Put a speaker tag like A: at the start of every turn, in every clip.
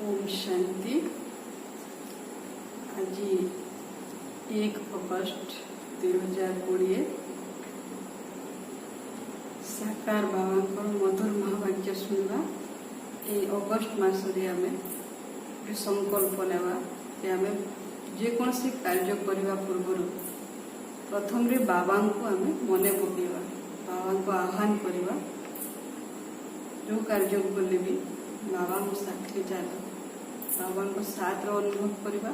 A: ओम शांति। आज 1 अगस्ट 2020 साकार बाबा मधुर महावाक्य शुणवा। ये अगस्ट मसरे आम संकल्प नेवा कि आम जेकोसी कार्य करने पूर्व प्रथम बाबा को आम मन पकेवा, बाबा को आह्वान करवा। जो कार्य कले भी बाबा साथी चल बाबा को साथ अनुभव करवा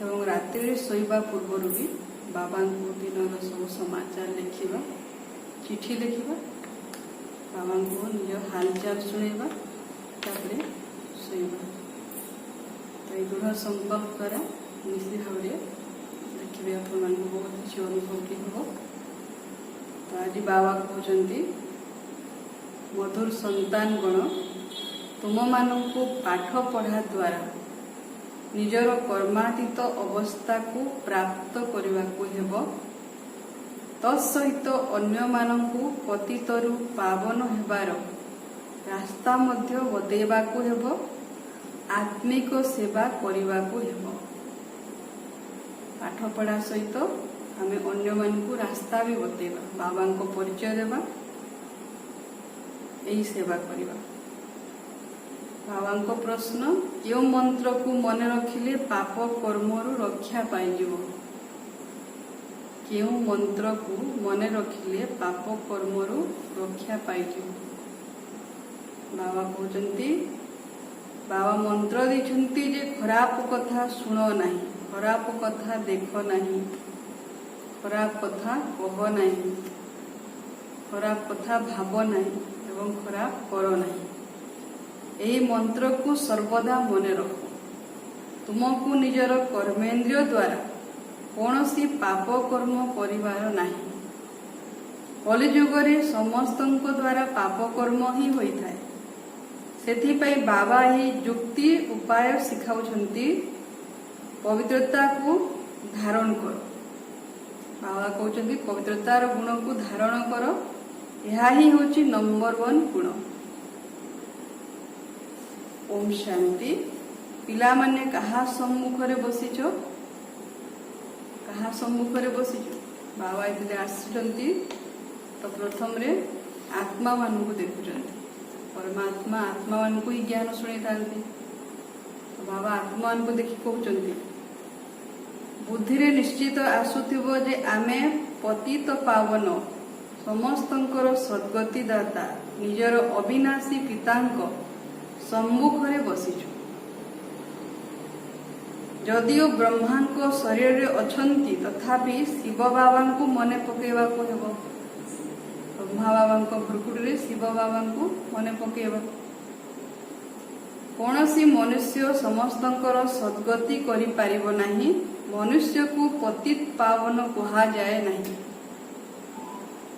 A: एवं रात्रि शोवा पूर्व भी बाबा को दिन सब समाचार लिखा, चिठी लिखा, बाबा को निज हालचाल शुणेबा, तापर शोवा। तो ये दृढ़ संकल्प द्वारा निश्चित भाव देखिए आप बहुत अच्छी अनुभूति हम। तो आज बाबा कहते मधुर संतान गण तुम मानू पाठ पढ़ा द्वारा निजर कर्मातीत अवस्था को प्राप्त करने को हेब, तत्सहित अन्य मानू पतितरु पावन हेबार रास्ता मध्य बदेवा को हेब, आत्मिक सेवा करने को हेब। पाठ पढ़ा सहित आम अन्य मानू रास्ता भी बतेवा, बाबा को परिचय देवा, यही सेवा करवा। बाबा को प्रश्न, क्यों मंत्र को मन रखिले पाप कर्मरु रक्षा पाइजिवो? क्यों मंत्र को मन रखिले पाप कर्मरु रक्षा पाइजिवो? बाबा कहते बाबा मंत्र देछंती जे खराब कथा सुन नहीं, खराब कथा देख नहीं, खराब कथा कह नहीं, खराब कथा भाव नहीं एवं खराब कर नहीं। यही मंत्र को सर्वदा मन रख। तुमको निजर कर्मेंद्रिय द्वारा कौन सी पाप कर्म करिवार नहीं। कलिजुगरे समस्तंक द्वारा पाप कर्म ही होता है। सेथिपाई बाबा ही युक्ति उपाय शिखाउछंती, पवित्रता को धारण कर। बाबा कहते पवित्रतार गुण को धारण कर, यह ही होची नंबर 1 गुण। ओम शांति। पिला माने कहा सम्मुखरे बसिच, कहा सम्मुखरे बसिच? बाबा इतने आसुचंती तो प्रथम रे आत्मा मान को देखुचंती। परमात्मा आत्मा मान को ही ज्ञान शुणी थांती। तो बाबा आत्मा मान को देखि कहउचंती, बुद्धि रे निश्चित आसुथिबो जे आमे पतित पावन समस्तंकर सद्गति दाता निजर अविनाशी पितांक सम्मुखरे बसिछु। जदिओ ब्रह्मा शरीर रे अछंती तथापि शिव बाबा को मने पकेवा को हेबो। ब्रह्मा बाबा को भ्रुकुटी रे शिव बाबा को मने पकेवा। कौनसी मनुष्य समस्तंकर सद्गति करि पारिबो नाही। मनुष्य को पतित पावन कहा जाए नहीं।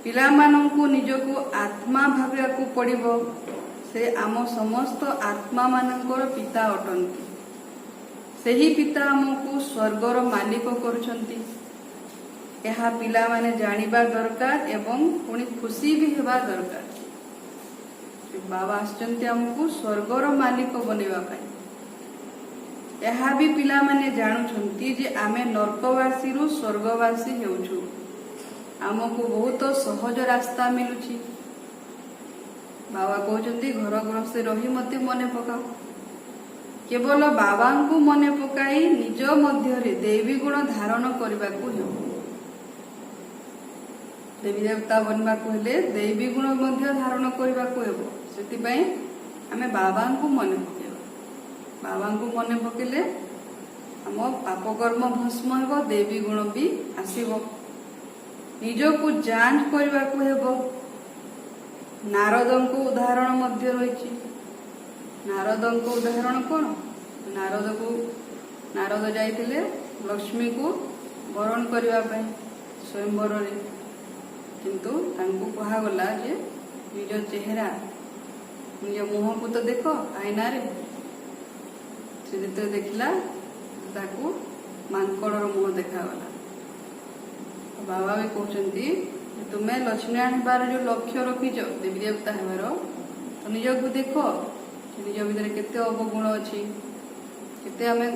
A: पिला मानंकु निजको आत्मा भाविବାକୁ पड़िबो। से आम समस्त आत्मा मानकर पिता अटंती। सेही पिता आमको स्वर्गर मालिक करुछंती। यह पिला माने जानिबा दरकार एवं पुणी खुशी भी हेबा दरकार। बाबा आछंती आमको स्वर्गर मालिक बनेबा पाई। यह भी पिला माने जानुछंती जे आमे नरकवासी रु स्वर्गवासी हेउछु। आमको बहुत सहज रास्ता मिलुछि। बाबा कहते घर गृहस्थ रही मत मन पकाओ। केवल बाबा को मन पकाई निज मध्य देवी गुण धारण करने को हेब। देवी देवता बनवा को हेले देवी गुण मध्य धारण करने को हेब। सेतिपई आमे बाबा को मन पकेबा। बाबा को मन पकेले आम पाप कर्म भस्म हेब, देवी गुण भी आसीबो। निज को जांच करने को हेब। नारद को उदाहरण मध्य रही। नारद को उदाहरण कौन? नारद जाइतिले लक्ष्मी को वरण करने स्वयंवर रे, किंतु तांको कहा गला जे निज चेहरा निज मुह को तो देख आईना रे। से जते देखला ताको मांकड़र मुह देखागला। बाबा भी कहते तुम्हें लक्ष्मीनारायण हेबार जो लक्ष्य रखिच देवी देवता हेबार, तो निज को देख निज भितर केते अवगुण अच्छी केते आमे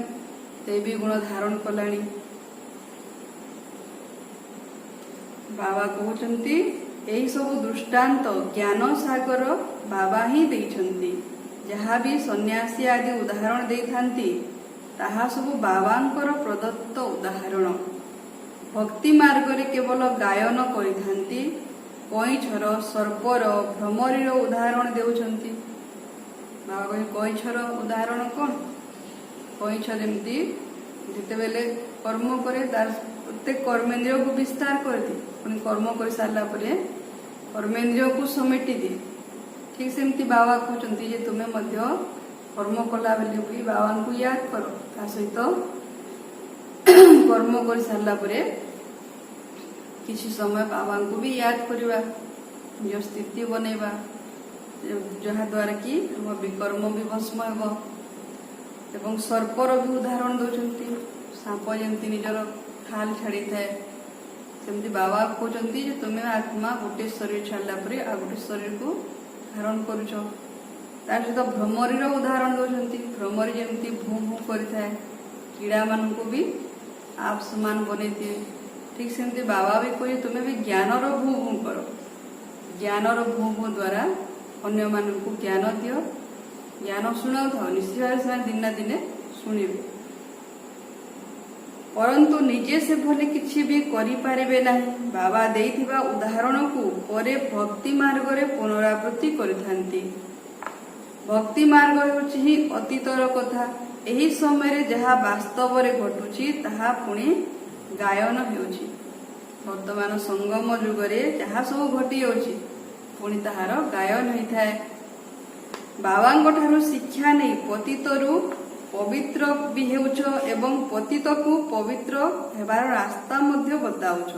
A: दैवी गुण धारण कलानी। बाबा कहउचंती एही सब दृष्टांत ज्ञान सागर बाबा ही देइछंती। जहाँ भी सन्यासी आदि उदाहरण देइथांती ताहा सब बाबांकर प्रदत्त उदाहरण। भक्ति मार्ग रे केवल गायन करिथांती। कईछर सर्पर भ्रमरीर उदाहरण देउछंती। बाबा कहे कईछर उदाहरण कौन? कईछ जेमती जितेबेले कर्म करे तार प्रत्येक कर्मेंद्रिय को विस्तार कर दिए, पुणी कर्म कर सारा परे कर्मेंद्रिय को समेटी दिए। ठीक सेमती बाबा कहते जे तुम्हें मध्य कर्म कला बेले भी बाबा को याद करो। ता सहित कर्म कर सारा परे किसी समय बाबा को भी याद करवा, निज स्थिति बनैबा, जहा द्वारा कि हम विकर्म भी भस्म हेब। एवं सर्पर भी उदाहरण दौरान सांप जमी निजर खाल छाड़ी थाए सेमती बाबा कहते तुम्हें आत्मा गोटे शरीर छाड़ा पर आ गोटे शरीर को धारण करुच। तार सहित भ्रमरीर उदाहरण दौरान भ्रमरी जमी भू भू करें कीड़ा मान को भी आप समान बने दिए। ठीक सेमती बाबा भी कहे तुम्हें भी ज्ञानर भू भू कर, ज्ञानर भू भू द्वारा अन्य मान को ज्ञान दियो, ज्ञान शुणाऊ था निश्चित भाव से दिन ना दिने शुणिबे। परंतु निजे से भले किछि भी करि पारिबे नाही। बाबा देइथिबा उदाहरण को परे भक्ति मार्ग रे पुनरावृत्ति करिथांती। भक्ति मार्ग होछि ही अतीतर कथा। एही समय रे जहा वास्तव रे घटुछि ताहा पुणी गायन हेउछि। वर्तमान संगम युग रे जहा सब घटी होछि पुणी ताहार गायन होइथाय। बाबांको ठारू शिक्षा नहीं पतितरु पवित्र भी हेउछ एवं पतित को पवित्र हेबार रास्ता मध्य बताउछ।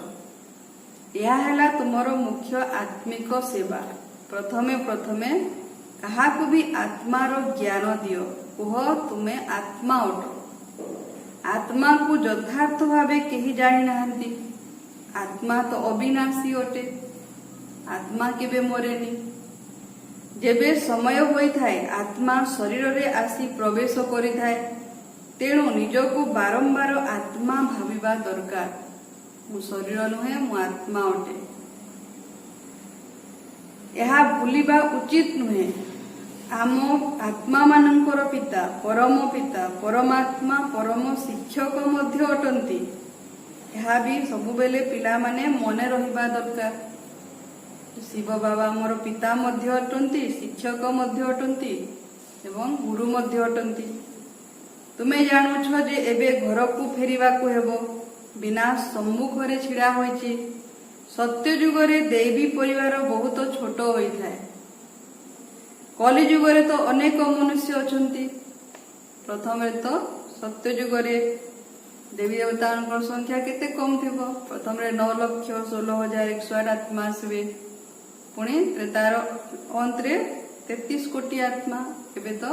A: यह हैला तुमर मुख्य आत्मिक सेवा। प्रथमे प्रथमे काहाकु भी आत्मार ज्ञान दियो। कह तुमे आत्मा अट। आत्मा को यथार्थ भावे केही जानि नाहंती। आत्मा तो अविनाशी अटे, आत्मा केबे मरेनी। जेबे समय होइथाए आत्मा शरीर रे आसी प्रवेश करिथाए। तेणु निजको बारंबार आत्मा भाविबा दरकार। मु शरीर नुहे मु आत्मा अटे। यह भूलिबा उचित नुहे। आम आत्मा मानकर पिता परमात्मा परम शिक्षक मध्य अटंती। यह भी सबुबेले पिला माने मने रहिबा दरकार। शिव बाबा मोर पिता मध्य अटंती, शिक्षक मध्य अटंती एवं गुरु मध्य अटंती। तुमे जानुछ जे एबे घर को फेरिबा को हेबो। विनाश सम्मुख रे छिड़ा होइछि। सत्य युग रे दैवी परिवार बहुत छोट होइथाए। कलि युग रे तो अनेक मनुष्य अछंती। प्रथम रे तो सत्य युग रे देवी देवता संख्या केते कम थिबो। प्रथम रे 9,16,108 आत्मा आसबे। पुणी त्रेतार अंत रे 33 कोटी आत्मा। एबे तो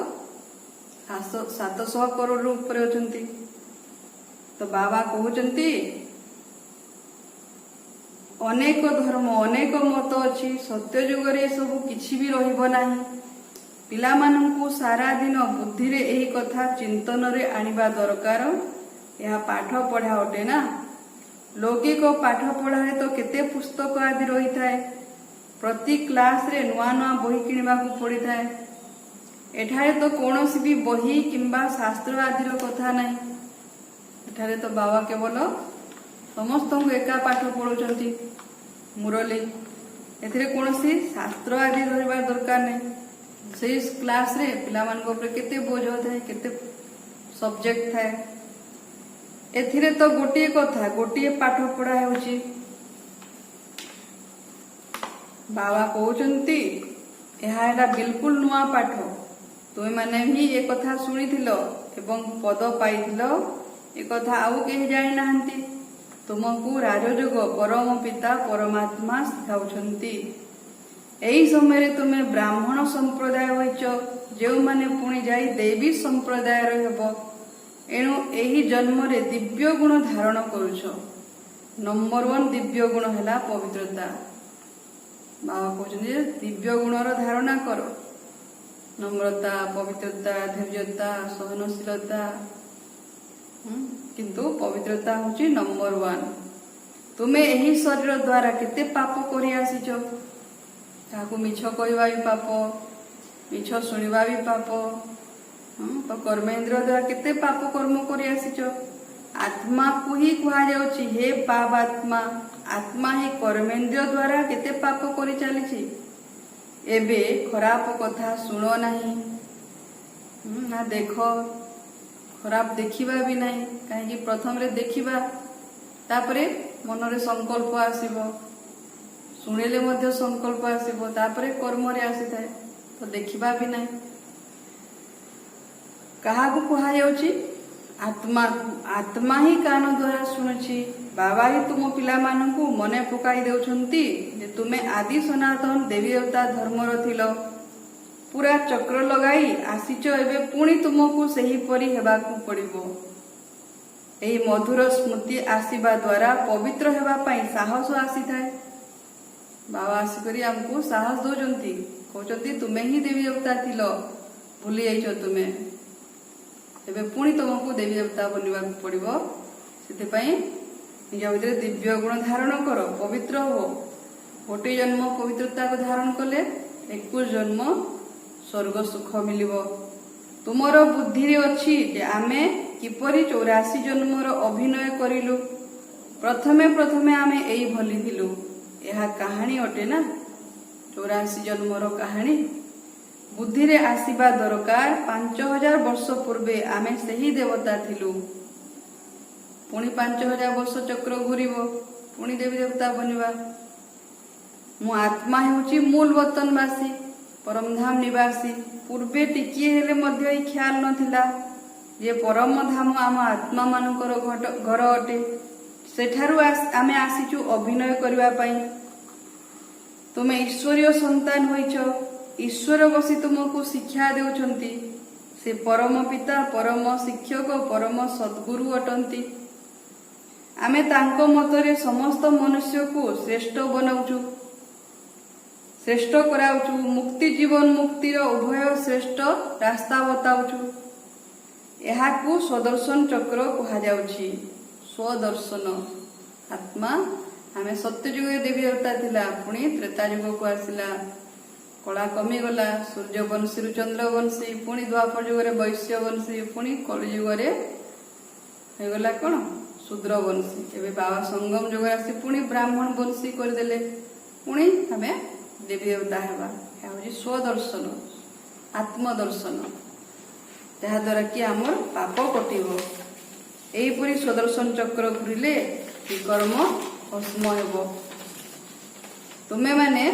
A: 700 करोड़ ऊपर अछंती। तो बाबा कहउचंती अनेक धर्म अनेक मत अछि। सत्य युग रे सब किछि भी रहिबो नाही। पिला माननकु सारा दिन बुद्धि रे एही कथा चिंतन रे आनिबा दरकार। यह पाठ पढ़ा अटे ना। लौकिक पाठ पढ़ा रे तो केते पुस्तक आदि रही थाए। प्रति क्लास रे नुआ नुआ बही किनिबा को पड़ी थाए। एठारे तो कौनसी भी बही किंबा शास्त्र आदिर कथा नहीं। एठारे तो बाबा केवल समस्त को एका पाठ पढ़ुचंती मुरली। एथिरे कौनसी शास्त्र आदि धरिबा दरकार नहीं। सेई क्लास रे पिला मानक ऊपर केते बोझ थाए, केते सब्जेक्ट थाए। एथिरे तो गोटे कथा गोटे पाठ पढ़ा हेउची। बाबा कहउचंती एहा हैला बिल्कुल नुआ पाठ। तुमे माने ही ए कथा सुनिथिलो एवं पद पाइथिलो। ए कथा आउ केही जानि नाहंती। तुमको राजयोग परम पिता परमात्मा सिखाउछंती। एही समय रे तुमे ब्राह्मण संप्रदाय होइछ, जेउ माने पुणी जाई देवी संप्रदाय रे हेबो। एणु एही जन्म रे दिव्य गुण धारण करूछ। नंबर 1 दिव्य गुण हैला पवित्रता। बाबा कहते दिव्य गुणर धारणा कर। ନମ୍ରତା, ପବିତ୍ରତା, ଧୈର୍ଯ୍ୟତା, ସହନଶୀଳତା। କିନ୍ତୁ ପବିତ୍ରତା ହଉଛି ନମ୍ବର 1। ତୁମେ ଏହି ଶରୀର ଦ୍ୱାରା କେତେ ପାପ କରି ଆସିଛ। ତାହାକୁ ମିଛ କହିବା ବି ପାପ, ମିଛ ଶୁଣିବା ବି ପାପ। ତ କର୍ମେନ୍ଦ୍ର ଦ୍ୱାରା କେତେ ପାପ କର୍ମ କରି ଆସିଛ। ଆତ୍ମାକୁ ହିଁ କୁହାଯାଉଛି ହେ ପାପ ଆତ୍ମା। ଆତ୍ମା ହିଁ କର୍ମେନ୍ଦ୍ର ଦ୍ୱାରା କେତେ ପାପ କରି ଚାଲିଛି। ଏବେ ଖରାପ କଥା ଶୁଣ ନାହିଁ, ନା ଦେଖ। ଖରାପ ଦେଖିବା ବି ନାହିଁ, କାହିଁକି ପ୍ରଥମରେ ଦେଖିବା, ତାପରେ ମନରେ ସଂକଳ୍ପ ଆସିବ, ଶୁଣିଲେ ମଧ୍ୟ ସଂକଳ୍ପ ଆସିବ, ତାପରେ କର୍ମରେ ଆସିଥାଏ। ତ ଦେଖିବା ବି ନାହିଁ। କାହାକୁ କୁହାଯାଉଛି? ଆତ୍ମାକୁ। ଆତ୍ମା ହିଁ କାନ ଦ୍ୱାରା ଶୁଣୁଛି। ବାବା ହିଁ ତୁମ ପିଲାମାନଙ୍କୁ ମନେ ପକାଇ ଦେଉଛନ୍ତି ଯେ ତୁମେ ଆଦି ସନାତନ ଦେବୀ ଦେବତା ଧର୍ମର ଥିଲ। ପୁରା ଚକ୍ର ଲଗାଇ ଆସିଛ, ଏବେ ପୁଣି ତୁମକୁ ସେହିପରି ହେବାକୁ ପଡ଼ିବ। ଏହି ମଧୁର ସ୍ମୃତି ଆସିବା ଦ୍ୱାରା ପବିତ୍ର ହେବା ପାଇଁ ସାହସ ଆସିଥାଏ। ବାବା ଆସିକରି ଆମକୁ ସାହସ ଦଉଛନ୍ତି, କହୁଛନ୍ତି ତୁମେ ହିଁ ଦେବୀ ଦେବତା ଥିଲ, ଭୁଲି ଯାଇଛ ତୁମେ। ଏବେ ପୁଣି ତୁମକୁ ଦେବୀ ଦେବତା ବନିବାକୁ ପଡ଼ିବ। ସେଥିପାଇଁ ନିଜ ଭିତରେ ଦିବ୍ୟ ଗୁଣ ଧାରଣ କର, ପବିତ୍ର ହୁଅ। ଗୋଟିଏ ଜନ୍ମ ପବିତ୍ରତାକୁ ଧାରଣ କଲେ 21 ଜନ୍ମ ସ୍ୱର୍ଗ ସୁଖ ମିଳିବ। ତୁମର ବୁଦ୍ଧିରେ ଅଛି ଯେ ଆମେ କିପରି 84 ଜନ୍ମର ଅଭିନୟ କରିଲୁ। ପ୍ରଥମେ ପ୍ରଥମେ ଆମେ ଏଇଭଳି ଥିଲୁ। ଏହା କାହାଣୀ ଅଟେ ନା, 84 ଜନ୍ମର କାହାଣୀ। ବୁଦ୍ଧିରେ ଆସିବା ଦରକାର। 5000 ବର୍ଷ ପୂର୍ବେ ଆମେ ସେହି ଦେବତା ଥିଲୁ। ପୁଣି 5000 ବର୍ଷ ଚକ୍ର ଘୁରିବ, ପୁଣି ଦେବୀ ଦେବତା ବନିବା। ମୁଁ ଆତ୍ମା ହେଉଛି ମୂଳ ବତନବାସୀ, ପରମଧାମ ନିବାସୀ। ପୂର୍ବେ ଟିକିଏ ହେଲେ ମଧ୍ୟ ଏହି ଖ୍ୟାଲ ନଥିଲା ଯେ ପରମ ଧାମ ଆମ ଆତ୍ମା ମାନଙ୍କର ଘର ଅଟେ। ସେଠାରୁ ଆମେ ଆସିଛୁ ଅଭିନୟ କରିବା ପାଇଁ। ତୁମେ ଈଶ୍ୱରୀୟ ସନ୍ତାନ ହୋଇଛ। ଈଶ୍ୱର ବସି ତୁମକୁ ଶିକ୍ଷା ଦେଉଛନ୍ତି। ସେ ପରମ ପିତା, ପରମ ଶିକ୍ଷକ, ପରମ ସଦ୍ଗୁରୁ ଅଟନ୍ତି। ଆମେ ତାଙ୍କ ମତରେ ସମସ୍ତ ମନୁଷ୍ୟକୁ ଶ୍ରେଷ୍ଠ ବନାଉଛୁ, ଶ୍ରେଷ୍ଠ କରାଉଛୁ। ମୁକ୍ତି ଜୀବନ ମୁକ୍ତିର ଉଭୟ ଶ୍ରେଷ୍ଠ ରାସ୍ତା ବତାଉଛୁ। ଏହାକୁ ସ୍ୱଦର୍ଶନ ଚକ୍ର କୁହାଯାଉଛି। ସ୍ୱଦର୍ଶନ ଆତ୍ମା। ଆମେ ସତ୍ୟ ଯୁଗରେ ଦେବୀ ଦେବତା ଥିଲା, ପୁଣି ତ୍ରେତା ଯୁଗକୁ ଆସିଲା, କଳା କମିଗଲା। ସୂର୍ଯ୍ୟବଂଶୀରୁ ଚନ୍ଦ୍ରବଂଶୀ, ପୁଣି ଦ୍ୱାପର ଯୁଗରେ ବୈଶ୍ୟବଂଶୀ, ପୁଣି କଳି ଯୁଗରେ ହେଇଗଲା କ'ଣ ଶୂଦ୍ରବଂଶୀ। ଏବେ ବାବା ସଙ୍ଗମ ଯୁଗରେ ଆସି ପୁଣି ବ୍ରାହ୍ମଣ ବଂଶୀ କରିଦେଲେ। ପୁଣି ଆମେ ଦେବୀ ଦେବତା ହେବା। ଏହା ହେଉଛି ସ୍ୱଦର୍ଶନ, ଆତ୍ମଦର୍ଶନ, ଯାହାଦ୍ୱାରା କି ଆମର ପାପ କଟିବ। ଏହିପରି ସ୍ୱଦର୍ଶନ ଚକ୍ର ଘୁରିଲେ ବିକର୍ମ ଭସ୍ମ ହେବ। ତୁମେମାନେ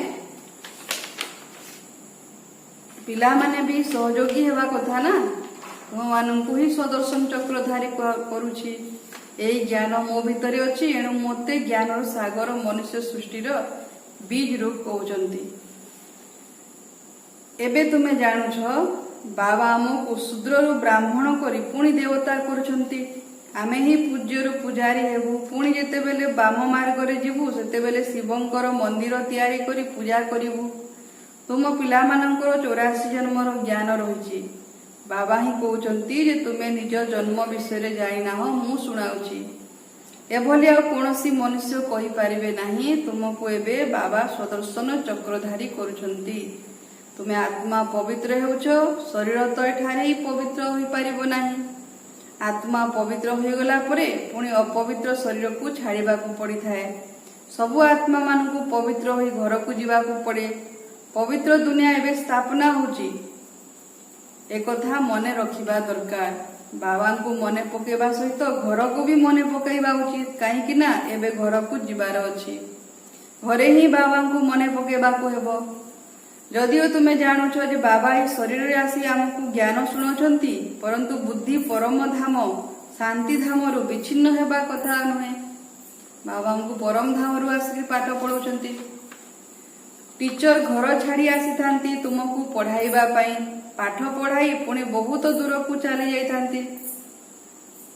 A: ପିଲାମାନେ ବି ସହଯୋଗୀ ହେବା କଥା ନା। ତୁମମାନଙ୍କୁ ହିଁ ସ୍ୱଦର୍ଶନ ଚକ୍ରଧାରୀ କରୁଛି। ଏହି ଜ୍ଞାନ ମୋ ଭିତରେ ଅଛି, ଏଣୁ ମୋତେ ଜ୍ଞାନର ସାଗର ମନୁଷ୍ୟ ସୃଷ୍ଟିର ବୀଜ ରୂପ କହୁଛନ୍ତି। ଏବେ ତୁମେ ଜାଣୁଛ ବାବା ଆମକୁ ଶୂଦ୍ରରୁ ବ୍ରାହ୍ମଣ କରି ପୁଣି ଦେବତା କରୁଛନ୍ତି। ଆମେ ହିଁ ପୂଜ୍ୟରୁ ପୂଜାରୀ ହେବୁ। ପୁଣି ଯେତେବେଳେ ବାମ ମାର୍ଗରେ ଯିବୁ, ସେତେବେଳେ ଶିବଙ୍କର ମନ୍ଦିର ତିଆରି କରି ପୂଜା କରିବୁ। ତୁମ ପିଲାମାନଙ୍କର 84 ଜନ୍ମର ଜ୍ଞାନ ରହିଛି। ବାବା ହିଁ କହୁଛନ୍ତି ଯେ ତୁମେ ନିଜ ଜନ୍ମ ବିଷୟରେ ଜାଣିନାହଁ, ମୁଁ ଶୁଣାଉଛି। ଏଭଳି ଆଉ କୌଣସି ମନୁଷ୍ୟ କହିପାରିବେ ନାହିଁ। ତୁମକୁ ଏବେ ବାବା ସ୍ୱଦର୍ଶନ ଚକ୍ରଧାରୀ କରୁଛନ୍ତି। ତୁମେ ଆତ୍ମା ପବିତ୍ର ହେଉଛ, ଶରୀର ତ ଏଠାରେ ହିଁ ପବିତ୍ର ହୋଇପାରିବ ନାହିଁ। ଆତ୍ମା ପବିତ୍ର ହୋଇଗଲା ପରେ ପୁଣି ଅପବିତ୍ର ଶରୀରକୁ ଛାଡ଼ିବାକୁ ପଡ଼ିଥାଏ। ସବୁ ଆତ୍ମା ମାନଙ୍କୁ ପବିତ୍ର ହୋଇ ଘରକୁ ଯିବାକୁ ପଡ଼େ। ପବିତ୍ର ଦୁନିଆ ଏବେ ସ୍ଥାପନା ହେଉଛି। ଏକଥା ମନେ ରଖିବା ଦରକାର। ବାବାଙ୍କୁ ମନେ ପକାଇବା ସହିତ ଘରକୁ ବି ମନେ ପକାଇବା ଉଚିତ। କାହିଁକି ନା ଏବେ ଘରକୁ ଯିବାର ଅଛି। ଘରେ ହିଁ ବାବାଙ୍କୁ ମନେ ପକାଇବାକୁ ହେବ। ଯଦିଓ ତୁମେ ଜାଣୁଛ ଯେ ବାବା ଏହି ଶରୀରରେ ଆସି ଆମକୁ ଜ୍ଞାନ ଶୁଣାଉଛନ୍ତି, ପରନ୍ତୁ ବୁଦ୍ଧି ପରମ ଧାମ ଶାନ୍ତି ଧାମରୁ ବିଚ୍ଛିନ୍ନ ହେବା କଥା ନୁହେଁ। ବାବାଙ୍କୁ ପରମ ଧାମରୁ ଆସିକି ପାଠ ପଢ଼ାଉଛନ୍ତି। ଟିଚର ଘର ଛାଡ଼ି ଆସିଥାନ୍ତି ତୁମକୁ ପଢ଼ାଇବା ପାଇଁ। ପାଠ ପଢ଼ାଇ ପୁଣି ବହୁତ ଦୂରକୁ ଚାଲି ଯାଇଥାନ୍ତି।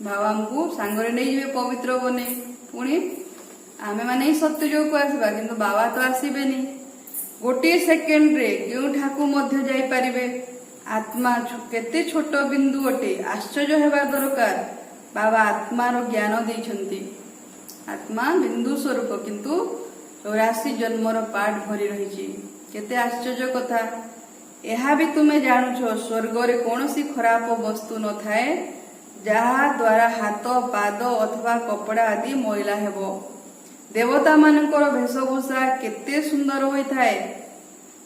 A: ବାବାଙ୍କୁ ସାଙ୍ଗରେ ନେଇଯିବେ ପବିତ୍ର ବନେଇ। ପୁଣି ଆମେମାନେ ହିଁ ସତ୍ୟ ଯୁଗକୁ ଆସିବା, କିନ୍ତୁ ବାବା ତ ଆସିବେନି। ଗୋଟିଏ ସେକେଣ୍ଡରେ କେଉଁଠାକୁ ମଧ୍ୟ ଯାଇପାରିବେ। आत्मा केते छोट बिंदु अटे आश्चर्य हेबा दरकार। बाबा आत्मार ज्ञान देइछंती। आत्मा बिंदु स्वरूप किंतु 84 जन्मर पाठ भरी रही। केते आश्चर्य कथा। यह भी तुम्हें जानुछ स्वर्ग रे कौनसी खराब वस्तु न थाए जहा द्वारा हाथ पाद अथवा कपड़ा आदि मैला हेबो। देवता मानकर वेशभूषा केते सुंदर होई थाए।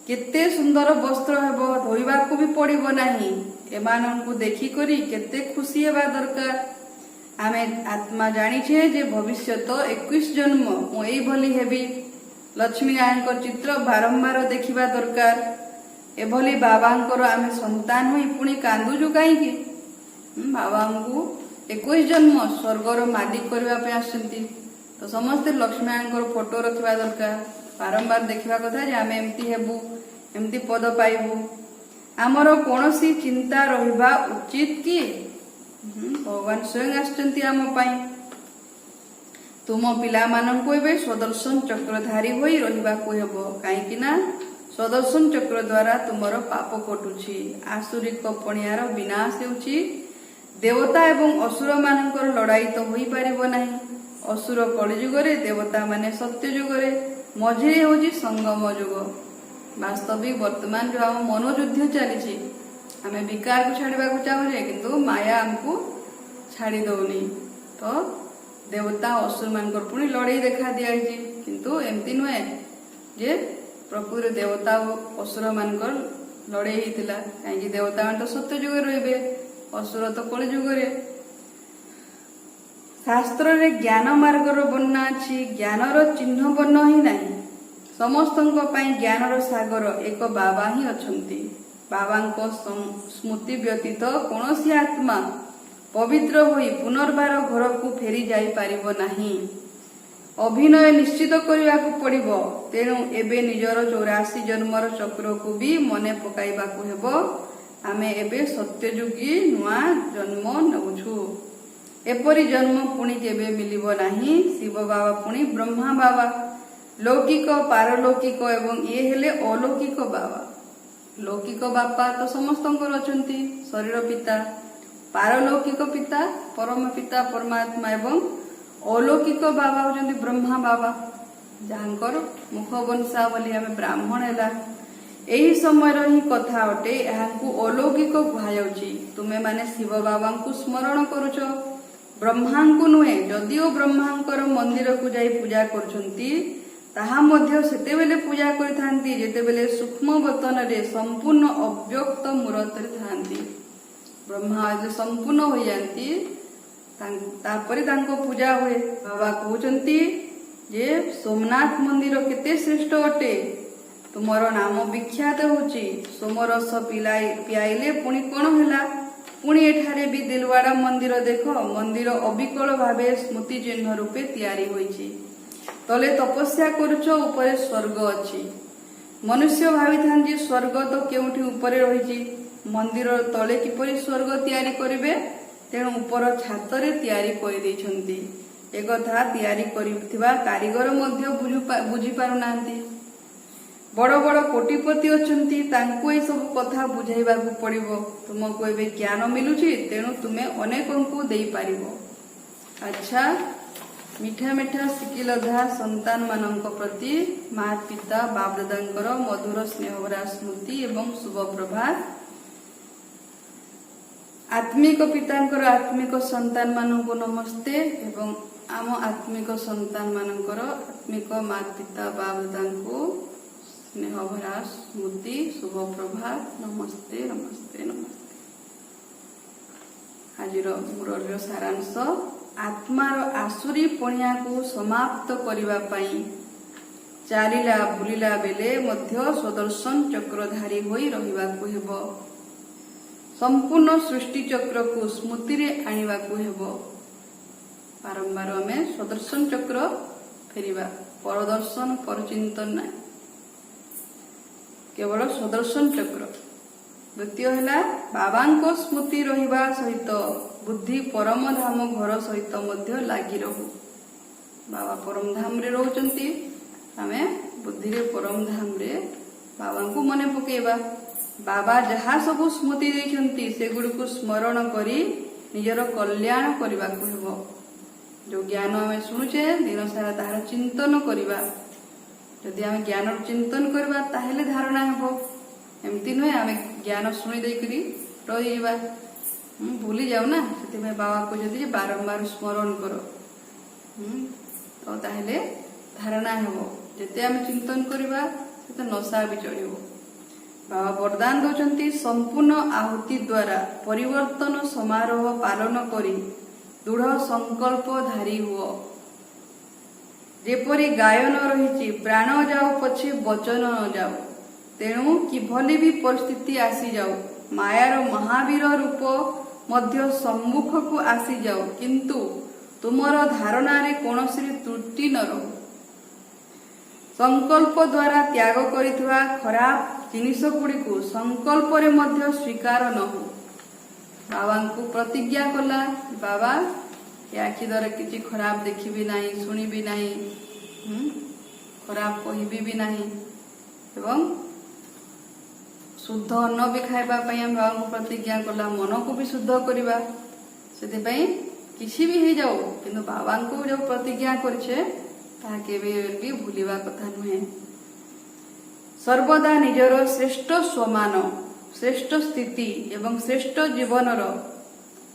A: केते सुंदर वस्त्र हेबो धोइबाकू भी पड़िबो नाही। एमानंकु देखि करी केते खुशी हेबा दरकार। आमे आत्मा जानिछे जे भविष्यत 21 जन्म मु एई भली हेबी। लक्ष्मी नारायण चित्र बारंबार देखिबा दरकार। एभली बाबांकर आमे संतान होई पुणी कांदुजु काईकि। बाबांकु 21 जन्म स्वर्गर मालिक करबा पे आसंती। तो समस्ते लक्ष्मी नारायण फोटो रखिबा दरकार। बारंबार देखिबा कथा जे आमे एमती हेबु एमती पद पाइबु। आमर कोनोसी चिंता रहिबा उचित कि भगवान स्वयं आसचंती आम पाई। तुम पिला मानंकु एबे सुदर्शन चक्रधारी होई रहिबाकू हेबो। काईकि ना सुदर्शन चक्र द्वारा तुमर पाप कटुछि। आसुरिक पणियार विनाश हेउछि। देवता एवं असुर मानंकर लड़ाई तो होई पारिबो नाही। असुर कलिजुगरे देवता माने सत्य जुगरे मझिरे होछि संगम जुग। वास्तविक वर्तमान जो आम मनोयुद्ध चली आमे विकार को छाड़वा चाहूजे किंतु माया आमको छाड़ी दौनी। तो देवता असुर मानकर पुणी लड़ाई देखा दिया किंतु एमती नुहे जे प्रकृति देवता और असुर मानकर लड़ाई होता। कहीं देवता मान तो सत्य जुग रे असुर तो कलि जुगरे। शास्त्र रे ज्ञान मार्गर वर्णना अछि। ज्ञानर चिन्ह वर्ण ही नहीं। समस्तंक पई ज्ञानर सागर एक बाबा ही अछंती। बाबांको स्मृति व्यतीत कौनसी आत्मा पवित्र होई पुनर्बार घर को फेरी जाई पारिबो नाही। अभिनय निश्चित करबाकू पड़िबो। तेणु एबे निजर 84 जन्मर चक्र को भी मने पकाइबाकू हेबो। आमे एबे सत्ययुगी नुआ जन्म नउछु। एपरी जन्म पुणी केबे मिलिबो नाही। शिव बाबा पुणी ब्रह्मा बाबा लौकिक पारलौकिक एवं ये हेले अलौकिक बाबा। लौकिक बापा तो समस्तंकर अछंती शरीर पिता। पारलौकिक पिता परम पिता परमात्मा एवं अलौकिक बाबा होचंती ब्रह्मा बाबा जहाँकर मुख वंशावली आमे ब्राह्मण हेला। एही समय ही कथा अटे। एहांकु अलौकिक कुहायाउची। तुमे माने शिव बाबांकु स्मरण करूछ ब्रह्मांकु नुहे। जदिओ ब्रह्मांकर मंदिर को जाई पूजा करूछंती ताहा मध्य सेतेबेले पूजा करिथांती जेतेबेले सूक्ष्म वतन रे संपूर्ण अव्यक्त मूर्त रे थांती। ब्रह्मा जे संपूर्ण हो जाती तापरे तांको पूजा हुए। बाबा कहउचंती जे सोमनाथ मंदिर केते श्रेष्ठ अटे। तुमरो नाम विख्यात होची। सोमरस पियाइले पुणी कोन होला। पुणी एठारे भी दिलवाड़ा मंदिर देख। मंदिर अविकल भावे स्मृति चिन्ह रूपे तैयारी होईची। तले तपस्या करुच ऊपरे स्वर्ग अछि। मनुष्य भावी थान जे स्वर्ग तो केउठी ऊपरे रहिची। मंदिर तले किपरि स्वर्ग तैयारी करिवे। तेणु ऊपर छात रे तैयारी करि दैछंती। एक कथा तैयारी करिथिबा कारीगर मध्य बुझी पारु नांती। बड़ बड़ कोटिपति अछंती तांको ए सब कथा बुझाइबाकू पड़िबो। तुमको एबे ज्ञान मिलुची तेणु तुमे अनेकंकु देई पारिबो। अच्छा मिठा मिठा सिकिलधा संतान मानक प्रति माँ पिता बाप दादांकर मधुर स्नेहभरा स्मृति एवं शुभ प्रभात। आत्मिक पितांकर आत्मिक संतान मानक नमस्ते एवं आम आत्मिक संतान मानकर आत्मिक माँ पिता बाप दादांको स्नेहभरा स्मृति शुभ प्रभात। नमस्ते नमस्ते नमस्ते। आजिर मुरलीर सारांश आत्मार आसुरी पणिया को समाप्त करिबा पई चालिला बुलिला बेले मध्य सुदर्शन चक्रधारी होई रहिबाकू हेबो। संपूर्ण सृष्टि चक्र को स्मृति रे आनिबाकू हेबो। बारंबार आमे सुदर्शन चक्र फेरिबा। परदर्शन परचिंतन ना केवल सुदर्शन चक्र। द्वितीय है बाबांको स्मृति रहिबा सहित बुद्धि परम धाम घर सहित मध्य लागी रहू। बाबा परम धाम रे रहउचंती। आमे बुद्धि रे परम धाम रे बाबांको मने पकेबा। बाबा जहाँ सबू स्मृति देइछंती सेगुड़िक स्मरण करी निजर कल्याण करने को जो ज्ञान आम शुणुचे दिन सारा तार चिंतन करवा जदि आम ज्ञान चिंतन करवा ताहेले धारणा हेबो एमती नुहे आम ज्ञान शुणी देकरी रहीबा भूली जाऊ ना से बाबा कहते बारंबार स्मरण कर तो ताहेले धारणा हेबो जेते आम चिंतन करवा सेते नशा भी चढ़ो बाबा वरदान दौरान संपूर्ण आहुति द्वारा परिवर्तन समारोह पालन करी दृढ़ संकल्प धारी हुओ जेपरी गायन रही प्राण जाओ पछे वचन न जाओ तेणु किभली भी परिस्थिति आसी जाओ मायार महावीर रूप मध्य सम्मुख को आसी जाओ किंतु तुमर धारणा रे कोनोसी त्रुटि न रहो संकल्प द्वारा त्याग करिथवा खराब जिनिस गुड़ी को संकल्प रे मध्य स्वीकार न हो बाबा को प्रतिज्ञा कला बाबा ये आखि द्वारा किसी खराब देखी ना शुणी ना खराब कहि ना एवं शुद्ध अन्न भी खाइबा हम बाबा को प्रतिज्ञा कला मन को भी शुद्ध करवा से किसी भी हो जाओ किंतु बाबा को जो प्रतिज्ञा करछे ताके भी भूलिबा कथा नुहे सर्वदा निजर श्रेष्ठ स्वमान श्रेष्ठ स्थिति एवं श्रेष्ठ जीवनर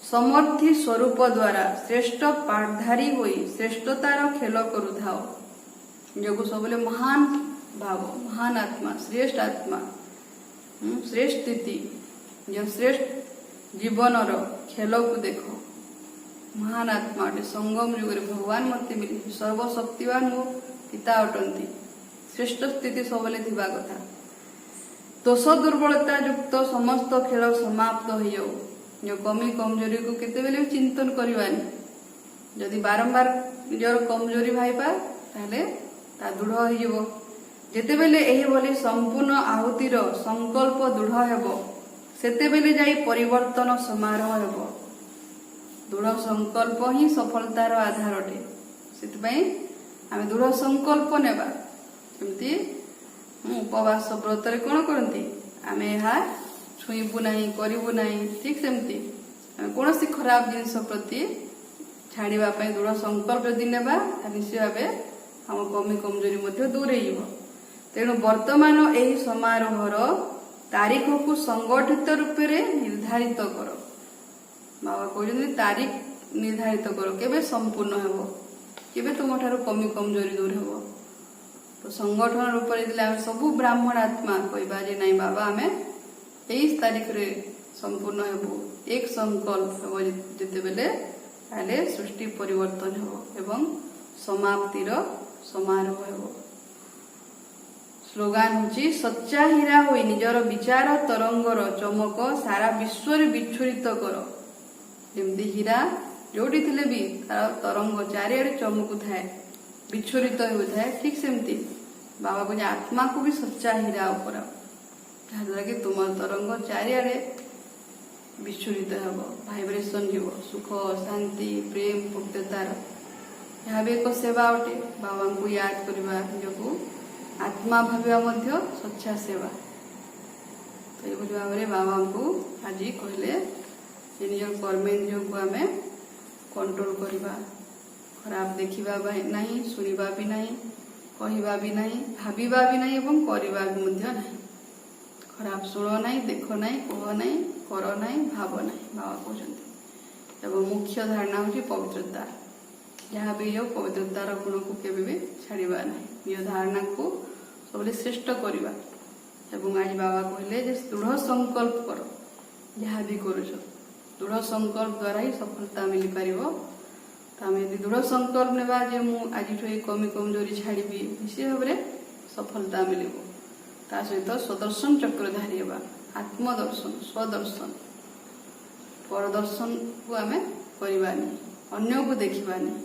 A: समर्थी स्वरूप द्वारा श्रेष्ठ पाठधारी होई श्रेष्ठतार खेल करुथाओ जो सब महान भाव महान आत्मा श्रेष्ठ स्थिति जो श्रेष्ठ जीवनर खेल को देखो महान आत्मा अटे संगम युग भगवान मत मिली सर्वशक्तिवान मो पिता अटंती श्रेष्ठ स्थिति सबले थिबा कथा दोष दुर्बलता युक्त समस्त खेल समाप्त हो जाओ जो कमी कमजोरी को केते बेले चिंतन करवानी जदि बारंबार निजर कमजोरी भाईबा ताले ता दृढ़ हो जिवो जेते बेले एही भली संपूर्ण आहुतिर संकल्प दृढ़ हेबो सेते बेले जाई परिवर्तन समारोह हेबो दृढ़ संकल्प ही सफलतार आधार अटे सेतपई आमे दृढ़ संकल्प नेबा एमती उपवास व्रत रे कोन करंती आमे हा छुईबु नाही करिबु नाही ठीक सेमती कौन खराब जिनस प्रति छाड़िबा पई दृढ़ संकल्प यदि नेबा निश्चय भावे हम कमी कमजोरी मध्य दूर हो तेणु वर्तमान एही समारोहर तारीख को संगठित रूप से निर्धारित कर बाबा कहते तारीख निर्धारित कर केबे संपूर्ण हेबो केबे तुम ठारू कमी कमजोरी दूर हेबो तो संगठन रूप से सब ब्राह्मण आत्मा कहबा जे नहीं बाबा आम 23 तारीख रे संपूर्ण हेबो एक संकल्प हेबो जेते बेले ताले सृष्टि परिवर्तन हेबो एवं समाप्तिर समारोह हेबो स्लोगान होची सच्चा हीरा होई निजर विचार तरंगर चमक सारा विश्व रे विच्छुरित कर जेमती हीरा जोटी थिले भी तार तरंग चारिआडे चमकु थाए विच्छुरित होता ठीक सेमती बाबा को आत्मा को भी सच्चा हीरा उपर जहाद्वारा कि तुम तरंग चारिआडे विच्छुरित हेब भाइब्रेसन जीव सुख शांति प्रेम भक्ततार यह भी एक सेवा अटे बाबा को याद करवा निजको आत्मा भाविया मध्य सच्चा सेवा तो ये भाव में बाबा को आज कहले निज कर्मेन्द्रिय को आम कंट्रोल करवा खराब देखा नहीं शुणा भी नहीं कहवा भी नहीं भाविबा भी नहीं एवं करवा भी नहीं खराब शुण नहीं देख नहीं कह नहीं कर नहीं भाव नहीं बाबा कहते एवं मुख्य धारणा हूँ पवित्रता जहाँ भी जो पवित्रतार गुण को केवे भी छाड़वा नहीं निज धारणा को सब श्रेष्ठ करवा एवं आज बाबा कहले दृढ़ संकल्प कर जहाँ भी करुच दृढ़ संकल्प द्वारा ही सफलता मिल पार तो आम यदि दृढ़ संकल्प नेबा जे मु आज कमी कमजोरी छाड़ी निश्चित भाव में सफलता मिल ता सहित स्वदर्शन चक्रधारी होगा आत्मदर्शन स्वदर्शन परदर्शन को आम करवानी अन्य को देखवानी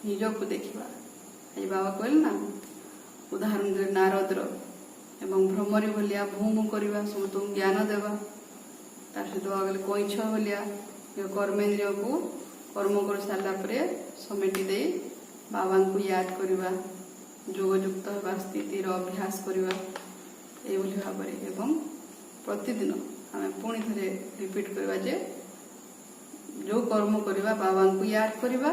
A: निज को देखा आज बाबा कहले ना उदाहरण दे नारदर एवं भ्रमरी भलिया भूम करवा समस्त ज्ञान देवा तार सहित आगे कईछ भलिया कर्मेन्द्रिय को कर्म कर सारा समेटी दे बाबा को याद करवा जोगयुक्त होगा स्थितिर अभ्यास करवा ये भाव एवं प्रतिदिन आम पुणी थे रिपीट करवा जे जो कर्म करवा बाबा को याद करवा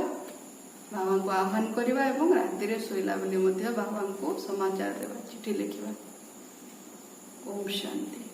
A: बाबा को आह्वान करवा एवं राति शोला बेले बाबा को समाचार देवा चिठी लिखा। ओम शांति।